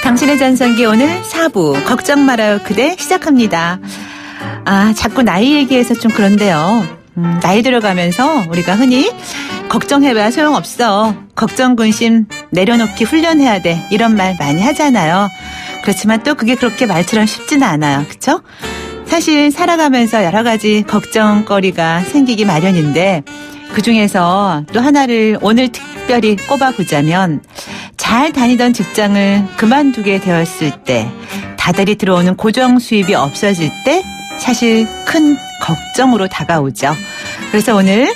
당신의 전성기 오늘 4부 걱정 말아요 그대 시작합니다. 자꾸 나이 얘기해서 좀 그런데요. 나이 들어가면서 우리가 흔히 걱정해봐야 소용없어. 걱정 근심 내려놓기 훈련해야 돼. 이런 말 많이 하잖아요. 그렇지만 또 그게 그렇게 말처럼 쉽지는 않아요. 그렇죠? 사실 살아가면서 여러 가지 걱정거리가 생기기 마련인데 그중에서 또 하나를 오늘 특별히 꼽아보자면 잘 다니던 직장을 그만두게 되었을 때 다달이 들어오는 고정 수입이 없어질 때 사실 큰 걱정으로 다가오죠. 그래서 오늘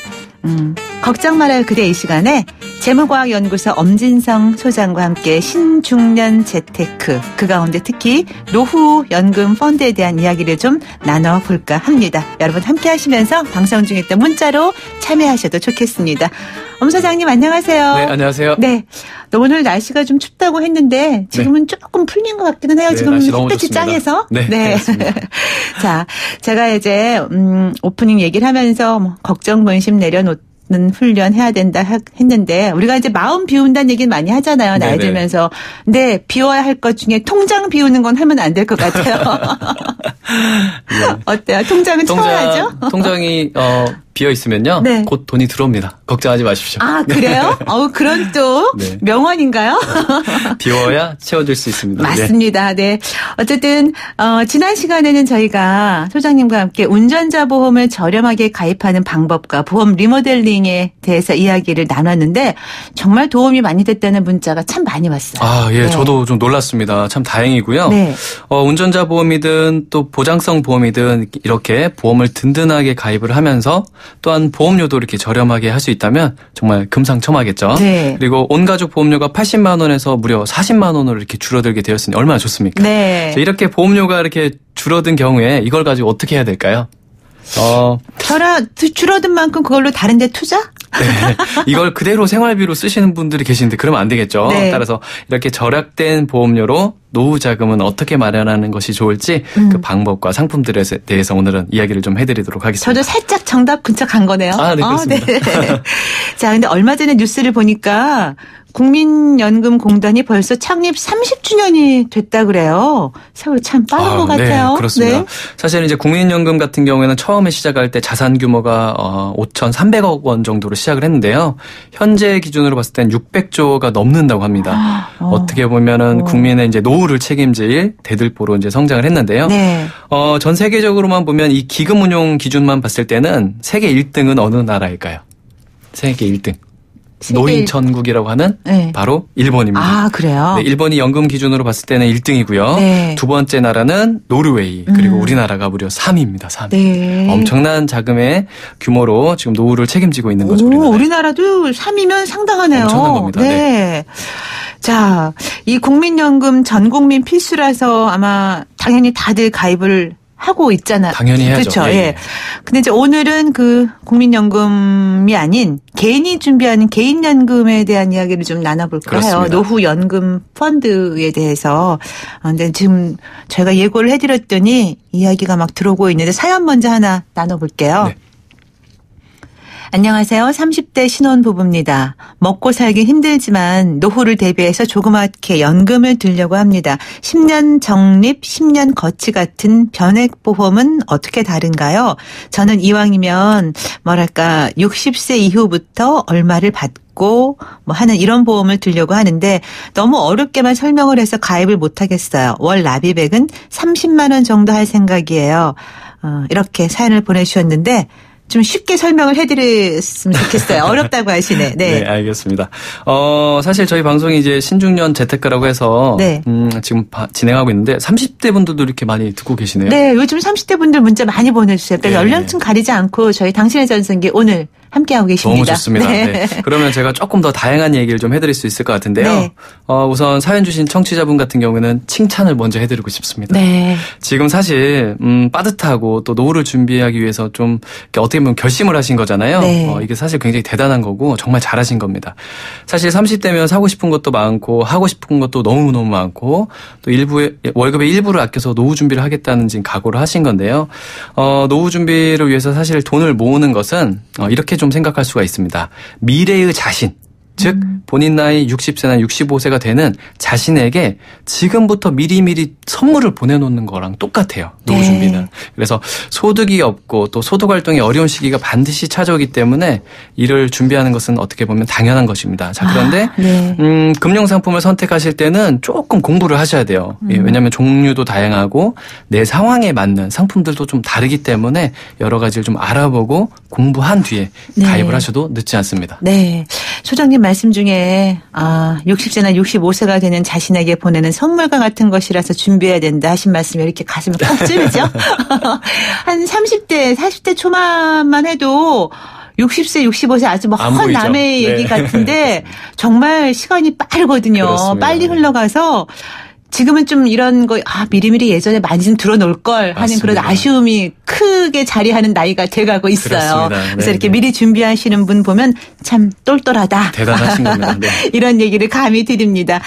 걱정 말아요 그대 이 시간에 재무과학연구소 엄진성 소장과 함께 신중년 재테크 그 가운데 특히 노후연금 펀드에 대한 이야기를 좀 나눠볼까 합니다. 여러분 함께 하시면서 방송 중에 또 문자로 참여하셔도 좋겠습니다. 엄 소장님 안녕하세요. 네, 안녕하세요. 네, 오늘 날씨가 좀 춥다고 했는데 지금은 네. 조금 풀린 것 같기는 해요. 네, 지금 햇볕이 짱해서. 네. 네. 자, 제가 이제 오프닝 얘기를 하면서 걱정 근심 내려놓는 훈련 해야 된다 했는데 우리가 이제 마음 비운다는 얘기는 많이 하잖아요. 나이 네네. 들면서. 근데 비워야 할 것 중에 통장 비우는 건 하면 안 될 것 같아요. 네. 어때요? 통장은 채워야죠? 통장이 비어 있으면요. 네. 곧 돈이 들어옵니다. 걱정하지 마십시오. 그래요? 그런 또 네. 명언인가요? 비워야 채워질 수 있습니다. 맞습니다. 네. 어쨌든 지난 시간에는 저희가 소장님과 함께 운전자 보험을 저렴하게 가입하는 방법과 보험 리모델링에 대해서 이야기를 나눴는데 정말 도움이 많이 됐다는 문자가 참 많이 왔어요. 예, 네. 저도 좀 놀랐습니다. 참 다행이고요. 네. 운전자 보험이든 또 보장성 보험이든 이렇게 보험을 든든하게 가입을 하면서 또한 보험료도 이렇게 저렴하게 할 수 있다면 정말 금상첨화겠죠. 네. 그리고 온가족 보험료가 80만 원에서 무려 40만 원으로 이렇게 줄어들게 되었으니 얼마나 좋습니까? 네. 이렇게 보험료가 이렇게 줄어든 경우에 이걸 가지고 어떻게 해야 될까요? 줄어든 만큼 그걸로 다른 데 투자? 네. 이걸 그대로 생활비로 쓰시는 분들이 계시는데 그러면 안 되겠죠. 네. 따라서 이렇게 절약된 보험료로 노후 자금은 어떻게 마련하는 것이 좋을지 그 방법과 상품들에 대해서 오늘은 이야기를 좀 해드리도록 하겠습니다. 저도 살짝 정답 근처 간 거네요. 네, 그렇습니다. 네. 자, 근데 얼마 전에 뉴스를 보니까 국민연금공단이 벌써 창립 30주년이 됐다 그래요. 세월 참 빠른 것 같아요. 네, 그렇습니다. 네. 사실 이제 국민연금 같은 경우에는 처음에 시작할 때 자산 규모가 5,300억 원 정도로 시작을 했는데요. 현재 기준으로 봤을 땐 600조가 넘는다고 합니다. 어떻게 보면은 국민의 이제 노후를 책임질 대들보로 이제 성장을 했는데요. 네. 전 세계적으로만 보면 이 기금 운용 기준만 봤을 때는 세계 1등은 어느 나라일까요? 세계 1등. 노인 천국이라고 하는 네. 바로 일본입니다. 그래요? 네, 일본이 연금 기준으로 봤을 때는 1등이고요. 네. 두 번째 나라는 노르웨이 그리고 우리나라가 무려 3위입니다. 3위. 네. 엄청난 자금의 규모로 지금 노후를 책임지고 있는 거죠. 우리나라도 3위면 상당하네요. 엄청난 겁니다. 네. 네. 자, 이 국민연금 전 국민 필수라서 아마 당연히 다들 가입을 하고 있잖아요. 당연히 해야죠. 그렇죠. 예. 근데 이제 오늘은 그 국민연금이 아닌 개인이 준비하는 개인연금에 대한 이야기를 좀 나눠볼까 해요. 노후연금 펀드에 대해서. 근데 지금 저희가 예고를 해드렸더니 이야기가 막 들어오고 있는데 사연 먼저 하나 나눠볼게요. 네. 안녕하세요. 30대 신혼부부입니다. 먹고 살기 힘들지만 노후를 대비해서 조그맣게 연금을 들려고 합니다. 10년 적립, 10년 거치 같은 변액보험은 어떻게 다른가요? 저는 이왕이면 60세 이후부터 얼마를 받고 하는 이런 보험을 들려고 하는데 너무 어렵게만 설명을 해서 가입을 못하겠어요. 월 납입액은 30만 원 정도 할 생각이에요. 이렇게 사연을 보내주셨는데 좀 쉽게 설명을 해드렸으면 좋겠어요. 어렵다고 하시네. 네. 네, 알겠습니다. 사실 저희 방송이 이제 신중년 재테크라고 해서 네. 지금 진행하고 있는데 30대 분들도 이렇게 많이 듣고 계시네요. 네, 요즘 30대 분들 문자 많이 보내주세요. 그러니까 네. 연령층 가리지 않고 저희 당신의 전성기 오늘 함께하고 계십니다. 너무 좋습니다. 네. 네. 그러면 제가 조금 더 다양한 얘기를 좀 해드릴 수 있을 것 같은데요. 네. 우선 사연 주신 청취자분 같은 경우에는 칭찬을 먼저 해드리고 싶습니다. 네. 지금 사실 빠듯하고 또 노후를 준비하기 위해서 좀 어떻게 보면 결심을 하신 거잖아요. 네. 이게 사실 굉장히 대단한 거고 정말 잘하신 겁니다. 사실 30대면 사고 싶은 것도 많고 하고 싶은 것도 너무너무 많고 또 월급의 일부를 아껴서 노후 준비를 하겠다는 지금 각오를 하신 건데요. 노후 준비를 위해서 사실 돈을 모으는 것은 이렇게 좀 생각할 수가 있습니다. 미래의 자신. 즉 본인 나이 60세나 65세가 되는 자신에게 지금부터 미리미리 선물을 보내놓는 거랑 똑같아요. 노후 준비는. 그래서 소득이 없고 또 소득 활동이 어려운 시기가 반드시 찾아오기 때문에 이를 준비하는 것은 어떻게 보면 당연한 것입니다. 자, 그런데 금융상품을 선택하실 때는 조금 공부를 하셔야 돼요. 왜냐하면 종류도 다양하고 내 상황에 맞는 상품들도 좀 다르기 때문에 여러 가지를 좀 알아보고 공부한 뒤에 가입을 하셔도 늦지 않습니다. 네. 소장님 말씀 중에 60세나 65세가 되는 자신에게 보내는 선물과 같은 것이라서 준비해야 된다 하신 말씀이 이렇게 가슴에 콕 찌르죠. 한 30대, 40대 초반만 해도 60세, 65세 아주 헛 남의 얘기 같은데 정말 시간이 빠르거든요. 그렇습니다. 빨리 흘러가서 지금은 좀 이런 거 미리미리 예전에 많이 좀 들어놓을 걸 하는 맞습니다. 그런 아쉬움이 크게 자리하는 나이가 돼가고 있어요. 그렇습니다. 그래서 이렇게 미리 준비하시는 분 보면 참 똘똘하다. 대단하신 겁니다. 네. 이런 얘기를 감히 드립니다.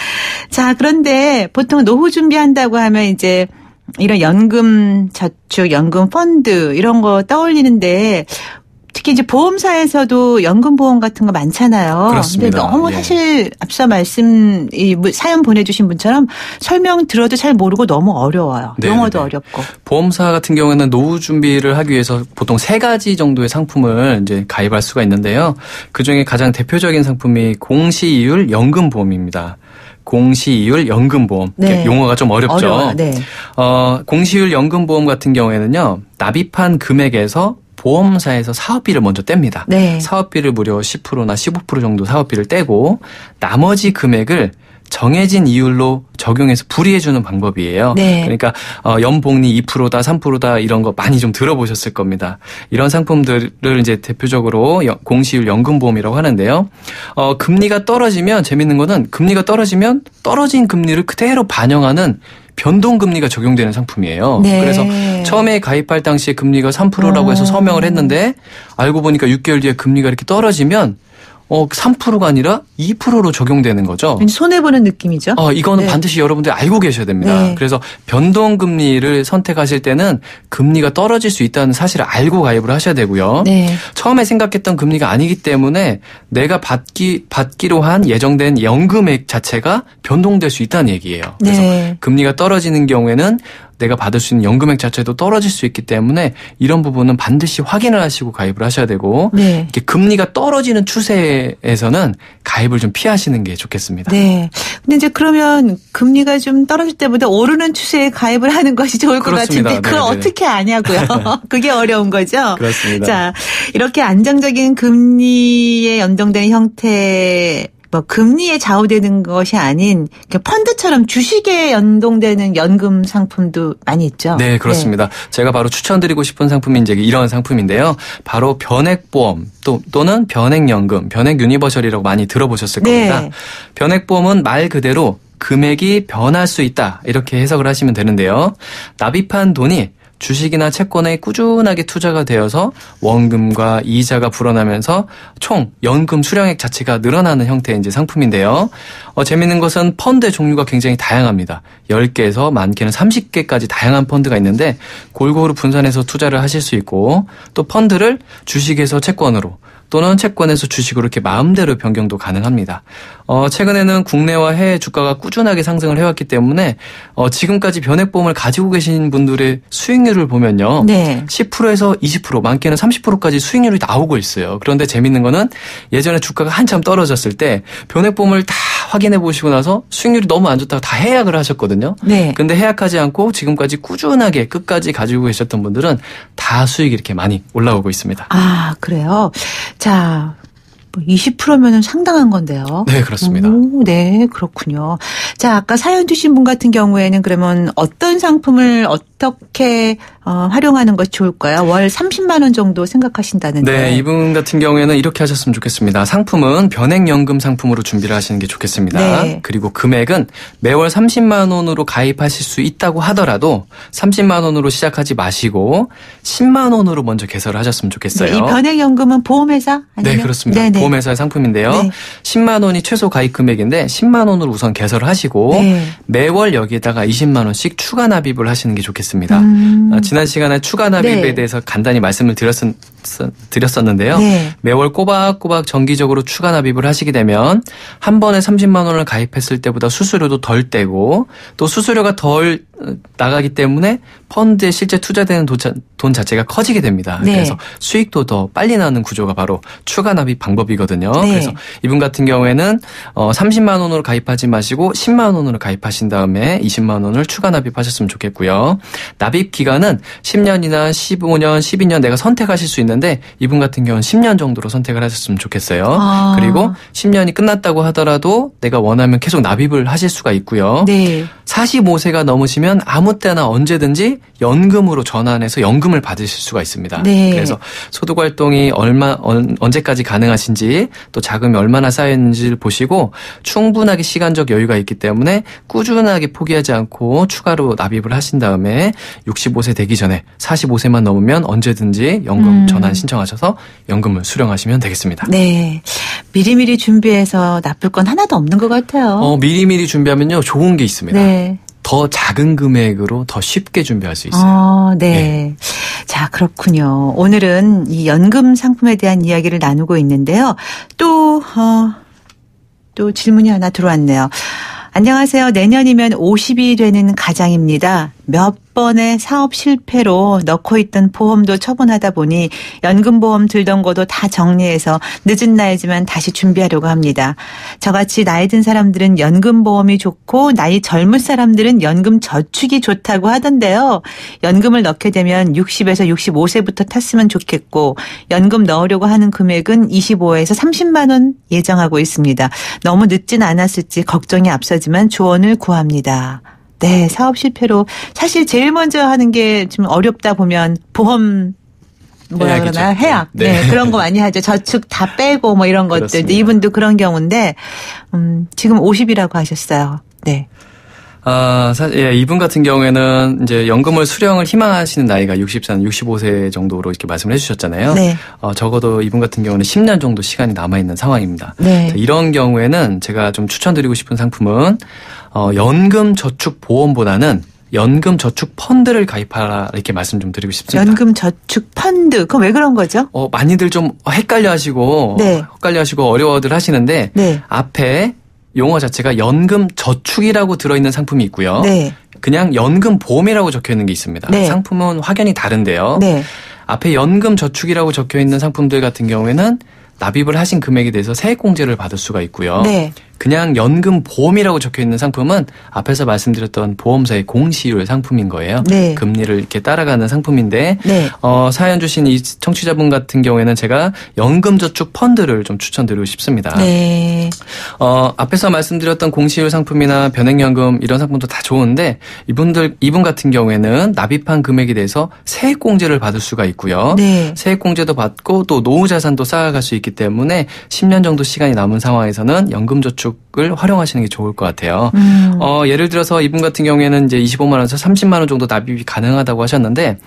자, 그런데 보통 노후 준비한다고 하면 이제 이런 연금 저축, 연금 펀드 이런 거 떠올리는데 특히 이제 보험사에서도 연금보험 같은 거 많잖아요. 그렇습니다. 근데 너무 사실 앞서 사연 보내주신 분처럼 설명 들어도 잘 모르고 너무 어려워요. 네네네. 용어도 어렵고. 보험사 같은 경우에는 노후 준비를 하기 위해서 보통 3가지 정도의 상품을 이제 가입할 수가 있는데요. 그중에 가장 대표적인 상품이 공시이율 연금보험입니다. 공시이율 연금보험. 네. 용어가 좀 어렵죠. 어려워요. 네. 공시이율 연금보험 같은 경우에는요. 납입한 금액에서 보험사에서 사업비를 먼저 뗍니다. 네. 사업비를 무려 10%나 15% 정도 사업비를 떼고 나머지 금액을 정해진 이율로 적용해서 불이해주는 방법이에요. 네. 그러니까 연복리 2%다 3%다 이런 거 많이 좀 들어보셨을 겁니다. 이런 상품들을 이제 대표적으로 공시이율 연금보험이라고 하는데요. 금리가 떨어지면 재밌는 거는 금리가 떨어지면 떨어진 금리를 그대로 반영하는 변동금리가 적용되는 상품이에요. 네. 그래서 처음에 가입할 당시에 금리가 3%라고 해서 서명을 했는데 알고 보니까 6개월 뒤에 금리가 이렇게 떨어지면 3%가 아니라 2%로 적용되는 거죠. 손해보는 느낌이죠. 이거는 반드시 여러분들이 알고 계셔야 됩니다. 네. 그래서 변동금리를 선택하실 때는 금리가 떨어질 수 있다는 사실을 알고 가입을 하셔야 되고요. 네. 처음에 생각했던 금리가 아니기 때문에 내가 받기로 한 예정된 연금액 자체가 변동될 수 있다는 얘기예요. 그래서 네. 금리가 떨어지는 경우에는 내가 받을 수 있는 연금액 자체도 떨어질 수 있기 때문에 이런 부분은 반드시 확인을 하시고 가입을 하셔야 되고 네. 이렇게 금리가 떨어지는 추세에서는 가입을 좀 피하시는 게 좋겠습니다. 네. 근데 이제 그러면 금리가 좀 떨어질 때보다 오르는 추세에 가입을 하는 것이 좋을 것 그렇습니다. 같은데 그걸 네네. 어떻게 아냐고요. 그게 어려운 거죠. 그렇습니다. 자, 이렇게 안정적인 금리에 연동되는 형태 금리에 좌우되는 것이 아닌 펀드처럼 주식에 연동되는 연금 상품도 많이 있죠. 네, 그렇습니다. 네. 제가 바로 추천드리고 싶은 상품이 이제 이런 상품인데요. 바로 변액보험 또는 변액연금, 변액유니버셜이라고 많이 들어보셨을 겁니다. 네. 변액보험은 말 그대로 금액이 변할 수 있다 이렇게 해석을 하시면 되는데요. 납입한 돈이 주식이나 채권에 꾸준하게 투자가 되어서 원금과 이자가 불어나면서 총 연금 수령액 자체가 늘어나는 형태의 이제 상품인데요. 재밌는 것은 펀드의 종류가 굉장히 다양합니다. 10개에서 많게는 30개까지 다양한 펀드가 있는데 골고루 분산해서 투자를 하실 수 있고 또 펀드를 주식에서 채권으로 또는 채권에서 주식으로 이렇게 마음대로 변경도 가능합니다. 최근에는 국내와 해외 주가가 꾸준하게 상승을 해왔기 때문에 지금까지 변액보험을 가지고 계신 분들의 수익률을 보면요. 네. 10%에서 20%, 많게는 30%까지 수익률이 나오고 있어요. 그런데 재밌는 거는 예전에 주가가 한참 떨어졌을 때 변액보험을 다 확인해 보시고 나서 수익률이 너무 안 좋다고 다 해약을 하셨거든요. 네. 근데 해약하지 않고 지금까지 꾸준하게 끝까지 가지고 계셨던 분들은 다 수익이 이렇게 많이 올라오고 있습니다. 아, 그래요? 자, 20%면은 상당한 건데요. 네, 그렇습니다. 네, 그렇군요. 자, 아까 사연 주신 분 같은 경우에는 그러면 어떤 상품을 어떤 어떻게 활용하는 것이 좋을까요? 월 30만 원 정도 생각하신다는데. 네, 이분 같은 경우에는 이렇게 하셨으면 좋겠습니다. 상품은 변액연금 상품으로 준비를 하시는 게 좋겠습니다. 네. 그리고 금액은 매월 30만 원으로 가입하실 수 있다고 하더라도 30만 원으로 시작하지 마시고 10만 원으로 먼저 개설을 하셨으면 좋겠어요. 네, 이 변액연금은 보험회사 아니면? 네, 그렇습니다. 네네. 보험회사의 상품인데요. 네. 10만 원이 최소 가입 금액인데 10만 원으로 우선 개설을 하시고 네. 매월 여기에다가 20만 원씩 추가 납입을 하시는 게 좋겠습니다. 지난 시간에 추가 납입에 네. 대해서 간단히 말씀을 드렸었는데요. 네. 매월 꼬박꼬박 정기적으로 추가 납입을 하시게 되면 한 번에 30만 원을 가입했을 때보다 수수료도 덜 떼고 또 수수료가 덜 나가기 때문에 펀드에 실제 투자되는 돈 자체가 커지게 됩니다. 네. 그래서 수익도 더 빨리 나는 구조가 바로 추가 납입 방법이거든요. 네. 그래서 이분 같은 경우에는 30만 원으로 가입하지 마시고 10만 원으로 가입하신 다음에 20만 원을 추가 납입하셨으면 좋겠고요. 납입 기간은 10년이나 15년, 12년 내가 선택하실 수 있는데 이분 같은 경우는 10년 정도로 선택을 하셨으면 좋겠어요. 그리고 10년이 끝났다고 하더라도 내가 원하면 계속 납입을 하실 수가 있고요. 네. 45세가 넘으시면 아무 때나 언제든지 연금으로 전환해서 연금을 받으실 수가 있습니다. 네. 그래서 소득 활동이 언제까지 가능하신지 또 자금이 얼마나 쌓였는지를 보시고 충분하게 시간적 여유가 있기 때문에 꾸준하게 포기하지 않고 추가로 납입을 하신 다음에 65세 되기 전에 45세만 넘으면 언제든지 연금 전환 신청하셔서 연금을 수령하시면 되겠습니다. 네. 미리미리 준비해서 나쁠 건 하나도 없는 것 같아요. 미리미리 준비하면요 좋은 게 있습니다. 네. 더 작은 금액으로 더 쉽게 준비할 수 있어요. 네. 네. 자, 그렇군요. 오늘은 이 연금 상품에 대한 이야기를 나누고 있는데요. 또 질문이 하나 들어왔네요. 안녕하세요. 내년이면 50이 되는 가장입니다. 몇 번의 사업 실패로 넣고 있던 보험도 처분하다 보니 연금보험 들던 거도 다 정리해서 늦은 나이지만 다시 준비하려고 합니다. 저같이 나이 든 사람들은 연금보험이 좋고 나이 젊은 사람들은 연금 저축이 좋다고 하던데요. 연금을 넣게 되면 60에서 65세부터 탔으면 좋겠고 연금 넣으려고 하는 금액은 25에서 30만 원 예정하고 있습니다. 너무 늦진 않았을지 걱정이 앞서지만 조언을 구합니다. 네, 사업 실패로 사실 제일 먼저 하는 게 좀 어렵다 보면 보험 해약이죠. 그러나 해약. 네. 그런 거 많이 하죠. 저축 다 빼고 뭐 이런 것들. 그렇습니다. 이분도 그런 경우인데 지금 50이라고 하셨어요. 네. 이분 같은 경우에는 이제 연금을 수령을 희망하시는 나이가 60세, 65세 정도로 이렇게 말씀을 해주셨잖아요. 네. 적어도 이분 같은 경우는 10년 정도 시간이 남아있는 상황입니다. 네. 자, 이런 경우에는 제가 좀 추천드리고 싶은 상품은 연금 저축 보험보다는 연금 저축 펀드를 가입하라 이렇게 말씀 좀 드리고 싶습니다. 연금 저축 펀드. 그건 왜 그런 거죠? 많이들 좀 헷갈려하시고 네. 어려워들 하시는데 네. 앞에 용어 자체가 연금 저축이라고 들어있는 상품이 있고요. 네. 그냥 연금 보험이라고 적혀 있는 게 있습니다. 네. 상품은 확연히 다른데요. 네. 앞에 연금 저축이라고 적혀 있는 상품들 같은 경우에는 납입을 하신 금액에 대해서 세액공제를 받을 수가 있고요. 네. 그냥 연금 보험이라고 적혀 있는 상품은 앞에서 말씀드렸던 보험사의 공시율 상품인 거예요. 네. 금리를 이렇게 따라가는 상품인데 네. 사연 주신 이 청취자분 같은 경우에는 제가 연금저축 펀드를 좀 추천드리고 싶습니다. 네. 앞에서 말씀드렸던 공시율 상품이나 변액연금 이런 상품도 다 좋은데 이분 같은 경우에는 납입한 금액에 대해서 세액공제를 받을 수가 있고요. 네. 세액공제도 받고 또 노후자산도 쌓아갈 수 있기 때문에 10년 정도 시간이 남은 상황에서는 연금저축을 활용하시는 게 좋을 것 같아요. 예를 들어서 이분 같은 경우에는 이제 25만 원에서 30만 원 정도 납입이 가능하다고 하셨는데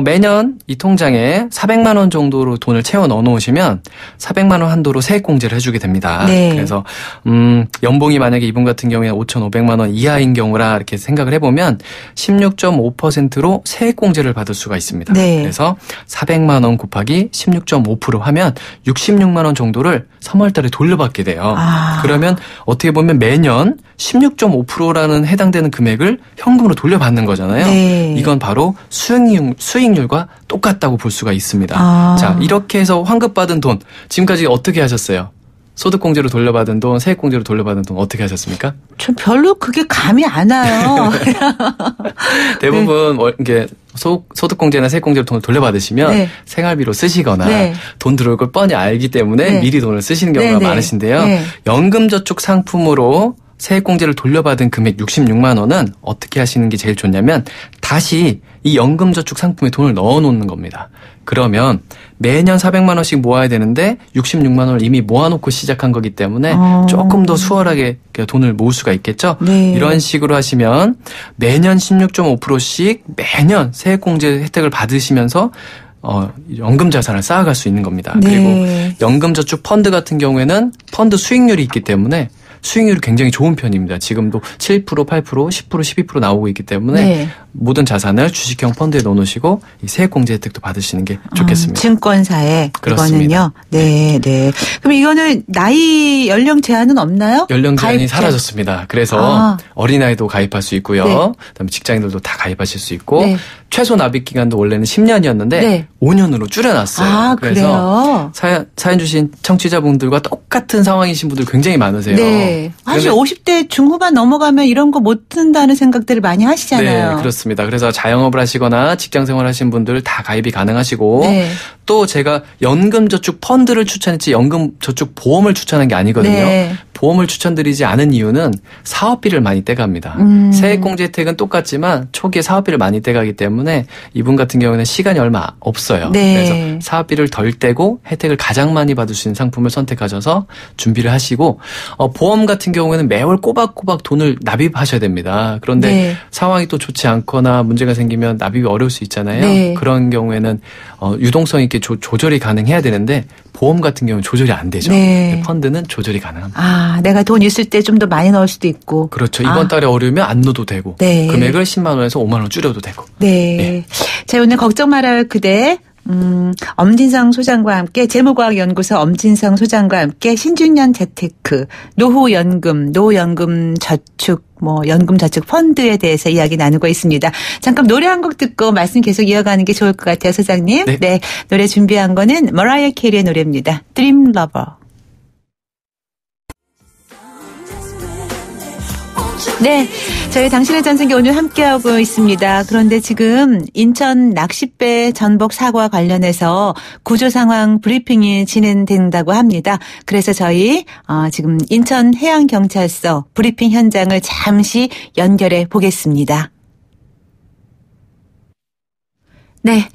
매년 이 통장에 400만 원 정도로 돈을 채워 넣어 놓으시면 400만 원 한도로 세액공제를 해주게 됩니다. 네. 그래서 연봉이 만약에 이분 같은 경우에 5,500만 원 이하인 경우라 이렇게 생각을 해보면 16.5%로 세액공제를 받을 수가 있습니다. 네. 그래서 400만 원 곱하기 16.5% 하면 66만 원 정도를 3월 달에 돌려받게 돼요. 그러면 어떻게 보면 매년 16.5%라는 해당되는 금액을 현금으로 돌려받는 거잖아요. 네. 이건 바로 수익률과 똑같다고 볼 수가 있습니다. 자, 이렇게 해서 환급받은 돈 지금까지 어떻게 하셨어요? 소득공제로 돌려받은 돈, 세액공제로 돌려받은 돈 어떻게 하셨습니까? 전 별로 그게 감이 안 와요. 대부분 이게 소득공제나 세액공제로 돈을 돌려받으시면 네. 생활비로 쓰시거나 네. 돈 들어올 걸 뻔히 알기 때문에 네. 미리 돈을 쓰시는 경우가 네, 네. 많으신데요. 네. 연금저축 상품으로 세액공제를 돌려받은 금액 66만 원은 어떻게 하시는 게 제일 좋냐면 다시 이 연금저축 상품에 돈을 넣어놓는 겁니다. 그러면 매년 400만 원씩 모아야 되는데 66만 원을 이미 모아놓고 시작한 거기 때문에 조금 더 수월하게 돈을 모을 수가 있겠죠. 네. 이런 식으로 하시면 매년 16.5%씩 매년 세액공제 혜택을 받으시면서 연금 자산을 쌓아갈 수 있는 겁니다. 네. 그리고 연금저축 펀드 같은 경우에는 펀드 수익률이 있기 때문에 수익률이 굉장히 좋은 편입니다. 지금도 7%, 8%, 10%, 12% 나오고 있기 때문에 네. 모든 자산을 주식형 펀드에 넣어놓으시고 이 세액공제 혜택도 받으시는 게 좋겠습니다. 증권사에 그렇습니다. 이거는요. 네, 네. 그럼 이거는 나이 연령 제한은 없나요? 연령 제한이 가입 사라졌습니다. 그래서 어린아이도 가입할 수 있고요. 네. 그다음에 직장인들도 다 가입하실 수 있고 네. 최소 납입 기간도 원래는 10년이었는데 네. 5년으로 줄여놨어요. 아, 그래서 그래요? 사연 주신 청취자분들과 똑같은 상황이신 분들 굉장히 많으세요. 네. 사실 50대 중후반 넘어가면 이런 거 못 든다는 생각들을 많이 하시잖아요. 네, 그렇습니다. 그래서 자영업을 하시거나 직장생활 하시는 분들 다 가입이 가능하시고 네. 또 제가 연금저축 펀드를 추천했지 연금저축 보험을 추천한 게 아니거든요. 네. 보험을 추천드리지 않은 이유는 사업비를 많이 떼갑니다. 세액공제 혜택은 똑같지만 초기에 사업비를 많이 떼가기 때문에 이분 같은 경우는 시간이 얼마 없어요. 네. 그래서 사업비를 덜 떼고 혜택을 가장 많이 받을 수 있는 상품을 선택하셔서 준비를 하시고 보험 같은 경우에는 매월 꼬박꼬박 돈을 납입하셔야 됩니다. 그런데 네. 상황이 또 좋지 않거나 문제가 생기면 납입이 어려울 수 있잖아요. 네. 그런 경우에는 유동성 있게 조절이 가능해야 되는데 보험 같은 경우는 조절이 안 되죠. 네. 펀드는 조절이 가능합니다. 아, 내가 돈 있을 때 좀 더 많이 넣을 수도 있고. 그렇죠. 이번 달에 어려우면 안 넣어도 되고 네. 금액을 10만 원에서 5만 원 줄여도 되고. 네. 네. 자, 오늘 걱정 말아요 그대. 엄진성 소장과 함께 재무과학연구소 엄진성 소장과 함께 신중년 재테크, 노후연금, 노연금 저축, 연금 저축 펀드에 대해서 이야기 나누고 있습니다. 잠깐 노래 한 곡 듣고 말씀 계속 이어가는 게 좋을 것 같아요, 소장님. 네. 노래 준비한 거는 머라이어 캐리의 노래입니다. Dream Lover. 네, 저희 당신의 전생기 오늘 함께하고 있습니다. 그런데 지금 인천 낚싯배 전복 사고와 관련해서 구조 상황 브리핑이 진행된다고 합니다. 그래서 저희 지금 인천 해양경찰서 브리핑 현장을 잠시 연결해 보겠습니다. 네.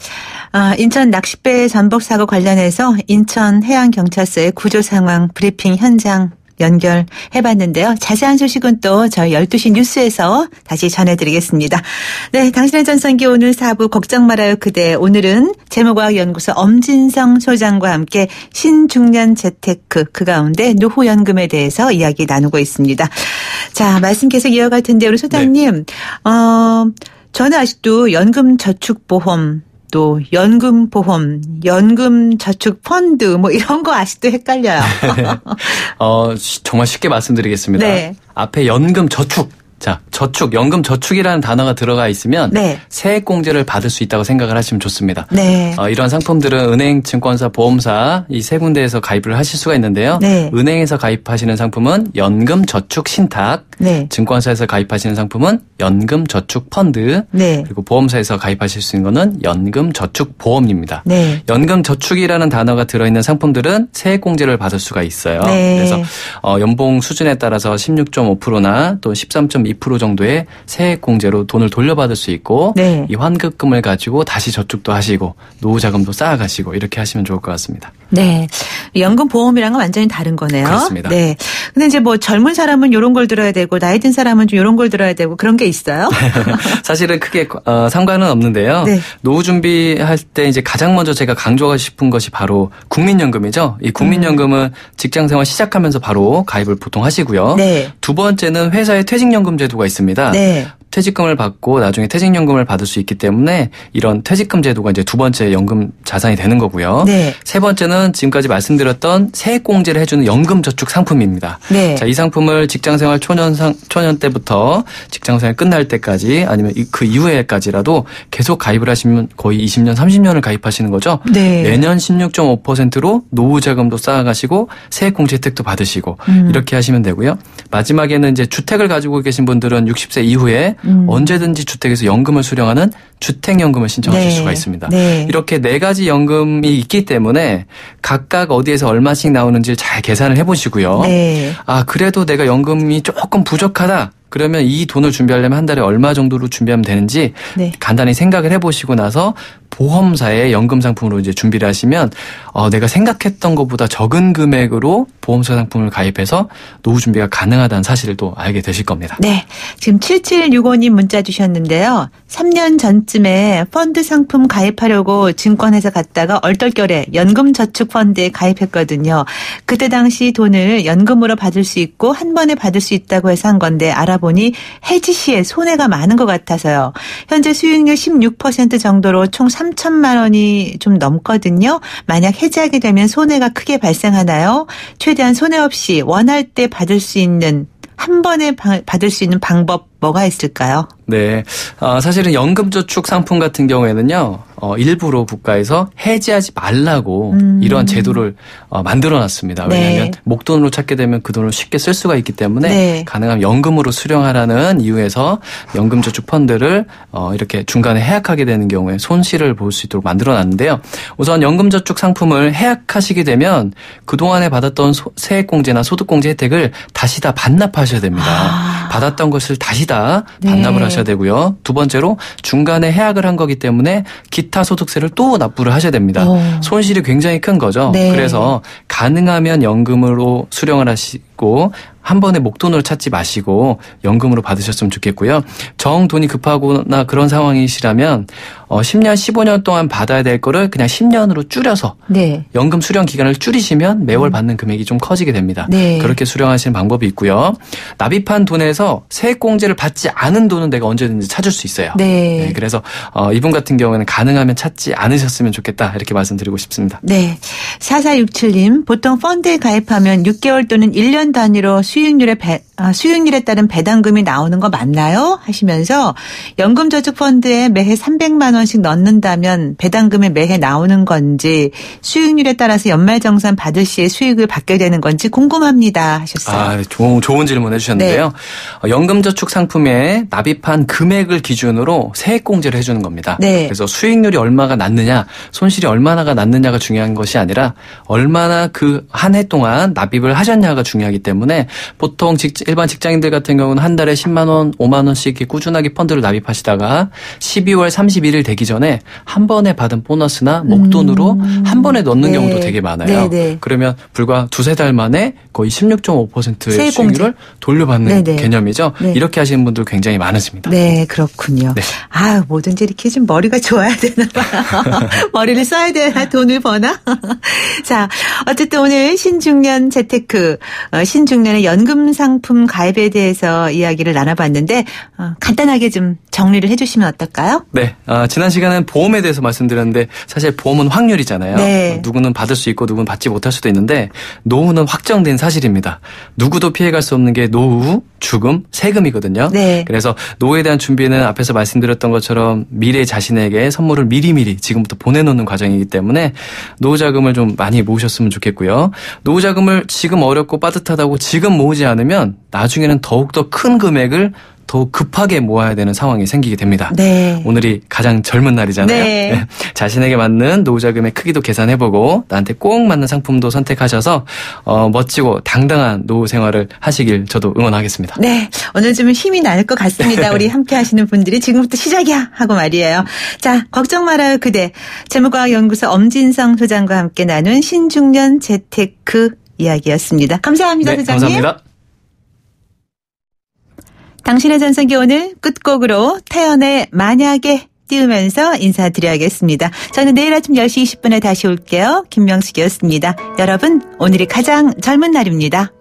인천 낚싯배 전복 사고 관련해서 인천 해양경찰서의 구조 상황 브리핑 현장 연결해봤는데요. 자세한 소식은 또 저희 12시 뉴스에서 다시 전해드리겠습니다. 네, 당신의 전성기 오늘 4부 걱정 말아요 그대. 오늘은 재무과학연구소 엄진성 소장과 함께 신중년 재테크 그 가운데 노후연금에 대해서 이야기 나누고 있습니다. 자, 말씀 계속 이어갈 텐데 우리 소장님. 네. 저는 아직도 연금저축보험 또 연금보험, 연금저축펀드 이런 거 아직도 헷갈려요. 정말 쉽게 말씀드리겠습니다. 네. 앞에 연금저축. 자, 저축, 연금저축이라는 단어가 들어가 있으면 네. 세액공제를 받을 수 있다고 생각을 하시면 좋습니다. 네. 이런 상품들은 은행, 증권사, 보험사 이 세 군데에서 가입을 하실 수가 있는데요. 네. 은행에서 가입하시는 상품은 연금저축신탁, 네. 증권사에서 가입하시는 상품은 연금저축펀드, 네. 그리고 보험사에서 가입하실 수 있는 거는 연금저축보험입니다. 네. 연금저축이라는 단어가 들어있는 상품들은 세액공제를 받을 수가 있어요. 네. 그래서 연봉 수준에 따라서 16.5%나 또 13.2% 정도의 세액공제로 돈을 돌려받을 수 있고 네. 이 환급금을 가지고 다시 저축도 하시고 노후자금도 쌓아가시고 이렇게 하시면 좋을 것 같습니다. 네. 연금보험이랑은 완전히 다른 거네요. 그렇습니다. 네. 근데 이제 젊은 사람은 이런 걸 들어야 되고 나이 든 사람은 좀 이런 걸 들어야 되고 그런 게 있어요? 사실은 크게 상관은 없는데요. 네. 노후 준비할 때 이제 가장 먼저 제가 강조하고 싶은 것이 바로 국민연금이죠. 이 국민연금은 직장생활 시작하면서 바로 가입을 보통 하시고요. 네. 두 번째는 회사의 퇴직연금 제도가 있습니다. 네. 퇴직금을 받고 나중에 퇴직연금을 받을 수 있기 때문에 이런 퇴직금 제도가 이제 두 번째 연금 자산이 되는 거고요. 네. 세 번째는 지금까지 말씀드렸던 세액공제를 해주는 연금저축 상품입니다. 네. 자, 이 상품을 직장생활 초년 때부터 직장생활 끝날 때까지 아니면 그 이후에까지라도 계속 가입을 하시면 거의 20년, 30년을 가입하시는 거죠. 네. 매년 16.5%로 노후자금도 쌓아가시고 세액공제 혜택도 받으시고 이렇게 하시면 되고요. 마지막에는 이제 주택을 가지고 계신 분들은 60세 이후에 언제든지 주택에서 연금을 수령하는 주택연금을 신청하실 수가 있습니다. 이렇게 4가지 연금이 있기 때문에 각각 어디에서 얼마씩 나오는지 잘 계산을 해보시고요. 그래도 내가 연금이 조금 부족하다. 그러면 이 돈을 준비하려면 한 달에 얼마 정도로 준비하면 되는지 간단히 생각을 해보시고 나서 보험사에 연금 상품으로 이제 준비를 하시면 내가 생각했던 것보다 적은 금액으로 보험사 상품을 가입해서 노후 준비가 가능하다는 사실을 또 알게 되실 겁니다. 네. 지금 7765님 문자 주셨는데요. 3년 전쯤에 펀드 상품 가입하려고 증권회사 갔다가 얼떨결에 연금저축펀드에 가입했거든요. 그때 당시 돈을 연금으로 받을 수 있고 한 번에 받을 수 있다고 해서 한 건데 알아보니 해지 시에 손해가 많은 것 같아서요. 현재 수익률 16% 정도로 총 3천만 원이 좀 넘거든요. 만약 해지하게 되면 손해가 크게 발생하나요? 최대한 손해 없이 원할 때 받을 수 있는 한 번에 받을 수 있는 방법 뭐가 있을까요? 네. 사실은 연금저축 상품 같은 경우에는요. 일부러 국가에서 해지하지 말라고 이런 제도를 만들어놨습니다. 왜냐하면 목돈으로 찾게 되면 그 돈을 쉽게 쓸 수가 있기 때문에 가능하면 연금으로 수령하라는 이유에서 연금저축 펀드를 이렇게 중간에 해약하게 되는 경우에 손실을 볼 수 있도록 만들어놨는데요. 우선 연금저축 상품을 해약하시게 되면 그동안에 받았던 세액공제나 소득공제 혜택을 다시 다 반납하셔야 됩니다. 받았던 것을 다시 다 반납을 하셔야 되고요. 두 번째로 중간에 해약을 한 거기 때문에 기타 소득세를 또 납부를 하셔야 됩니다. 손실이 굉장히 큰 거죠. 그래서 가능하면 연금으로 수령을 하시고 한 번에 목돈으로 찾지 마시고 연금으로 받으셨으면 좋겠고요. 정 돈이 급하거나 그런 상황이시라면 10년, 15년 동안 받아야 될 거를 그냥 10년으로 줄여서 연금 수령 기간을 줄이시면 매월 받는 금액이 좀 커지게 됩니다. 그렇게 수령하시는 방법이 있고요. 납입한 돈에서 세액공제를 받지 않은 돈은 내가 언제든지 찾을 수 있어요. 그래서 이분 같은 경우에는 가능하면 찾지 않으셨으면 좋겠다 이렇게 말씀드리고 싶습니다. 4467님 보통 펀드에 가입하면 6개월 또는 1년 단위로 수익률에 따른 배당금이 나오는 거 맞나요? 하시면서 연금저축펀드에 매해 300만 원씩 넣는다면 배당금이 매해 나오는 건지 수익률에 따라서 연말정산 받을 시에 수익을 받게 되는 건지 궁금합니다 하셨어요. 좋은 질문 해주셨는데요. 연금저축 상품에 납입한 금액을 기준으로 세액공제를 해주는 겁니다. 그래서 수익률이 얼마가 났느냐 손실이 얼마나가 났느냐가 중요한 것이 아니라 얼마나 그 한 해 동안 납입을 하셨냐가 중요하기 때문에 보통 일반 직장인들 같은 경우는 한 달에 10만 원, 5만 원씩 꾸준하게 펀드를 납입하시다가 12월 31일 되기 전에 한 번에 받은 보너스나 목돈으로 한 번에 넣는 경우도 되게 많아요. 그러면 불과 두세 달 만에 거의 16.5%의 수익률을 돌려받는 개념이죠. 이렇게 하시는 분들 굉장히 많으십니다. 그렇군요. 뭐든지 이렇게 좀 머리가 좋아야 되나 봐요. 머리를 써야 되나 돈을 버나? 자, 어쨌든 오늘 신중년 재테크, 신중년의 연금 상품 가입에 대해서 이야기를 나눠봤는데 간단하게 좀 정리를 해주시면 어떨까요? 지난 시간엔 보험에 대해서 말씀드렸는데 사실 보험은 확률이잖아요. 누구는 받을 수 있고 누구는 받지 못할 수도 있는데 노후는 확정된 사실입니다. 누구도 피해갈 수 없는 게 노후, 죽음, 세금이거든요. 그래서 노후에 대한 준비는 앞에서 말씀드렸던 것처럼 미래 자신에게 선물을 미리미리 지금부터 보내놓는 과정이기 때문에 노후자금을 좀 많이 모으셨으면 좋겠고요. 노후자금을 지금 어렵고 빠듯하다고 지금 모으지 않으면 나중에는 더욱더 큰 금액을 더욱 급하게 모아야 되는 상황이 생기게 됩니다. 오늘이 가장 젊은 날이잖아요. 자신에게 맞는 노후자금의 크기도 계산해보고 나한테 꼭 맞는 상품도 선택하셔서 멋지고 당당한 노후 생활을 하시길 저도 응원하겠습니다. 오늘 좀 힘이 날 것 같습니다. 우리 함께 하시는 분들이 지금부터 시작이야 하고 말이에요. 자, 걱정 말아요 그대. 재무과학연구소 엄진성 소장과 함께 나눈 신중년 재테크 이야기였습니다. 감사합니다 소장님. 감사합니다. 당신의 전성기 오늘 끝곡으로 태연의 만약에 띄우면서 인사드려야겠습니다. 저는 내일 아침 10시 20분에 다시 올게요. 김명숙이었습니다. 여러분 오늘이 가장 젊은 날입니다.